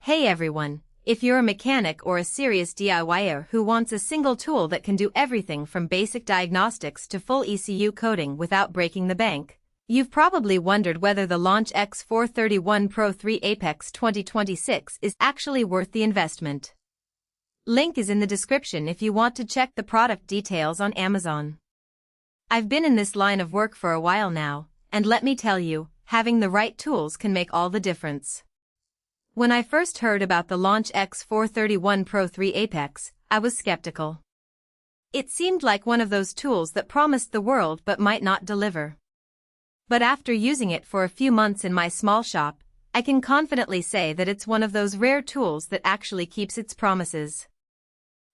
Hey everyone, if you're a mechanic or a serious DIYer who wants a single tool that can do everything from basic diagnostics to full ECU coding without breaking the bank, you've probably wondered whether the Launch X431 PRO3 APEX 2026 is actually worth the investment. Link is in the description if you want to check the product details on Amazon. I've been in this line of work for a while now, and let me tell you, having the right tools can make all the difference. When I first heard about the Launch X431 PRO3 APEX, I was skeptical. It seemed like one of those tools that promised the world but might not deliver. But after using it for a few months in my small shop, I can confidently say that it's one of those rare tools that actually keeps its promises.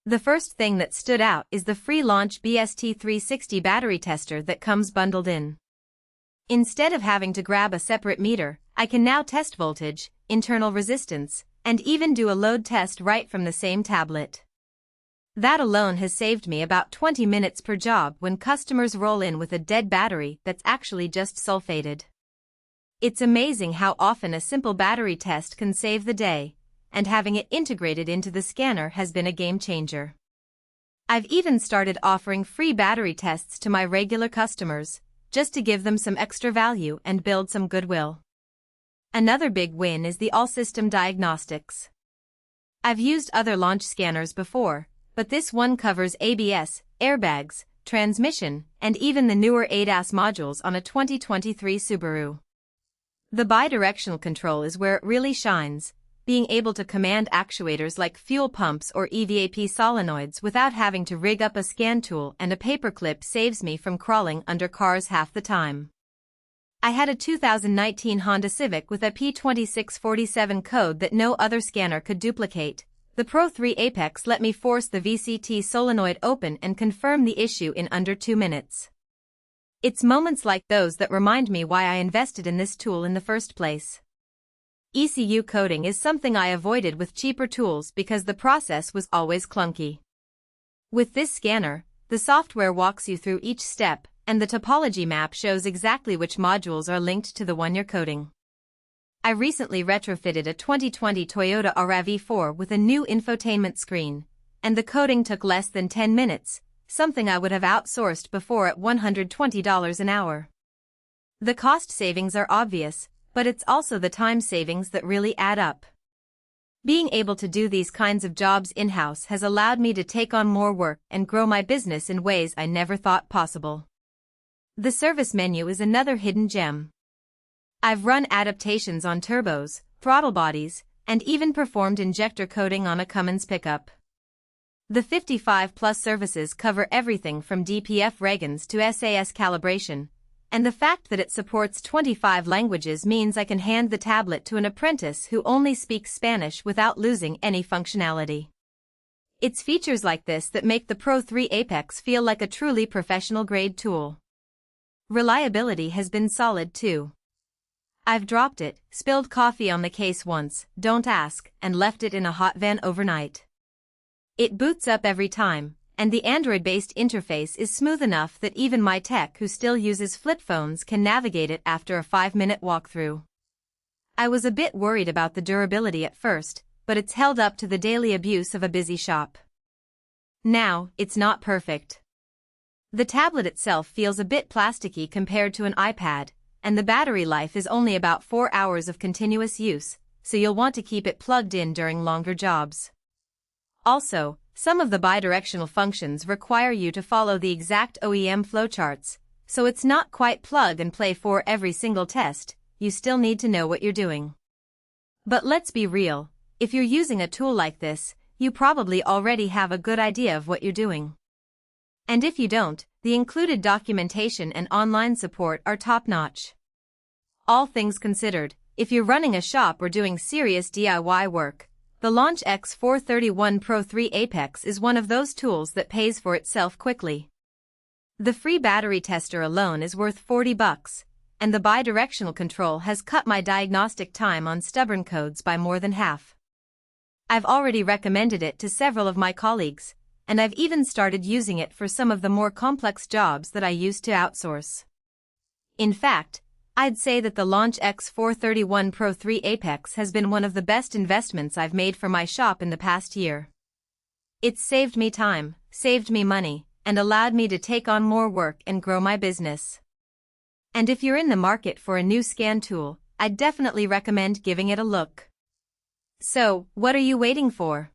The first thing that stood out is the free Launch BST360 battery tester that comes bundled in. Instead of having to grab a separate meter, I can now test voltage, internal resistance, and even do a load test right from the same tablet. That alone has saved me about 20 minutes per job when customers roll in with a dead battery that's actually just sulfated. It's amazing how often a simple battery test can save the day, and having it integrated into the scanner has been a game changer. I've even started offering free battery tests to my regular customers, just to give them some extra value and build some goodwill. Another big win is the all-system diagnostics. I've used other launch scanners before, but this one covers ABS, airbags, transmission, and even the newer ADAS modules on a 2023 Subaru. The bidirectional control is where it really shines, being able to command actuators like fuel pumps or EVAP solenoids without having to rig up a scan tool, and a paperclip saves me from crawling under cars half the time. I had a 2019 Honda Civic with a P2647 code that no other scanner could duplicate. The PRO3 APEX let me force the VCT solenoid open and confirm the issue in under 2 minutes. It's moments like those that remind me why I invested in this tool in the first place. ECU coding is something I avoided with cheaper tools because the process was always clunky. With this scanner, the software walks you through each step, and the topology map shows exactly which modules are linked to the one you're coding. I recently retrofitted a 2020 Toyota RAV4 with a new infotainment screen, and the coding took less than 10 minutes, something I would have outsourced before at $120 an hour. The cost savings are obvious, but it's also the time savings that really add up. Being able to do these kinds of jobs in-house has allowed me to take on more work and grow my business in ways I never thought possible. The service menu is another hidden gem. I've run adaptations on turbos, throttle bodies, and even performed injector coating on a Cummins pickup. The 55+ services cover everything from DPF regons to SAS calibration, and the fact that it supports 25 languages means I can hand the tablet to an apprentice who only speaks Spanish without losing any functionality. It's features like this that make the PRO3 APEX feel like a truly professional-grade tool. Reliability has been solid too. I've dropped it, spilled coffee on the case once, don't ask, and left it in a hot van overnight. It boots up every time, and the Android-based interface is smooth enough that even my tech who still uses flip phones can navigate it after a 5-minute walkthrough. I was a bit worried about the durability at first, but it's held up to the daily abuse of a busy shop. Now, it's not perfect. The tablet itself feels a bit plasticky compared to an iPad, and the battery life is only about 4 hours of continuous use, so you'll want to keep it plugged in during longer jobs. Also, some of the bidirectional functions require you to follow the exact OEM flowcharts, so it's not quite plug and play for every single test, you still need to know what you're doing. But let's be real, if you're using a tool like this, you probably already have a good idea of what you're doing. And if you don't, the included documentation and online support are top-notch. All things considered, if you're running a shop or doing serious DIY work, the Launch X431 PRO3 APEX is one of those tools that pays for itself quickly. The free battery tester alone is worth $40, and the bidirectional control has cut my diagnostic time on stubborn codes by more than half. I've already recommended it to several of my colleagues, and I've even started using it for some of the more complex jobs that I used to outsource. In fact, I'd say that the Launch X431 PRO3 APEX has been one of the best investments I've made for my shop in the past year. It's saved me time, saved me money, and allowed me to take on more work and grow my business. And if you're in the market for a new scan tool, I'd definitely recommend giving it a look. So, what are you waiting for?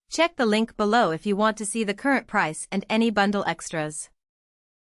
Check the link below if you want to see the current price and any bundle extras.